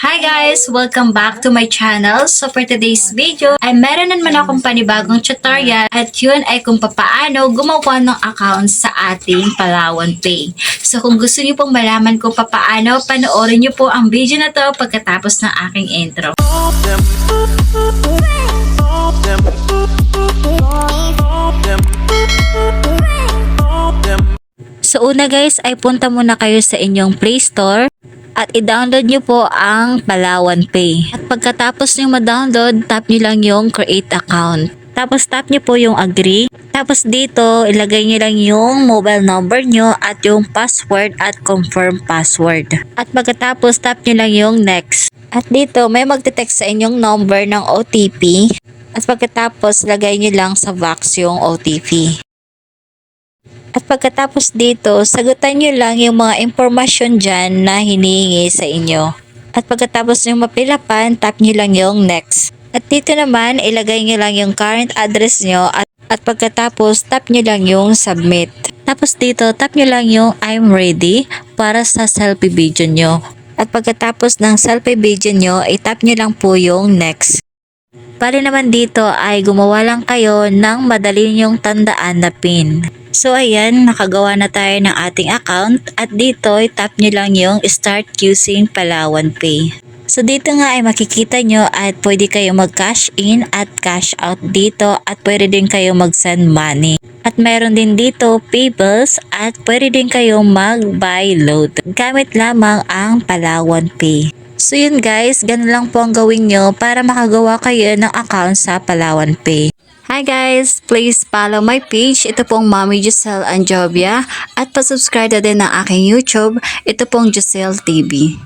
Hi guys! Welcome back to my channel. So for today's video ay meron naman akong panibagong tutorial at yun ay kung papaano gumawa ng account sa ating Palawan Pay. So kung gusto niyo pong malaman kung papaano, panoorin niyo po ang video na to pagkatapos ng aking intro. So una guys ay punta muna kayo sa inyong Play Store at i-download nyo po ang Palawan Pay. At pagkatapos nyo ma-download, tap nyo lang yung create account. Tapos tap nyo po yung agree. Tapos dito, ilagay nyo lang yung mobile number nyo at yung password at confirm password. At pagkatapos tap nyo lang yung next. At dito, may magte-text sa inyong number ng OTP. At pagkatapos, lagay nyo lang sa box yung OTP. At pagkatapos dito, sagutan nyo lang yung mga impormasyon dyan na hinihingi sa inyo. At pagkatapos nyo mapilapan, tap nyo lang yung next. At dito naman, ilagay nyo lang yung current address nyo at pagkatapos, tap nyo lang yung submit. Tapos dito, tap nyo lang yung I'm ready para sa selfie video nyo. At pagkatapos ng selfie video nyo, itap nyo lang po yung next. Bali naman dito ay gumawa lang kayo ng madali nyong tandaan na PIN. So ayan, nakagawa na tayo ng ating account at dito tap nyo lang yung start using Palawan Pay. So dito nga ay makikita nyo at pwede kayo mag-cash in at cash out dito at pwede din kayo mag-send money. At meron din dito payables at pwede din kayo mag-buy load. Gamit lamang ang Palawan Pay. So yun guys, ganun lang po ang gawin nyo para makagawa kayo ng account sa Palawan Pay. Hi guys! Please follow my page. Ito pong Mommy Giselle Anjobia at pasubscribe na din ng aking YouTube. Ito pong Giselle TV.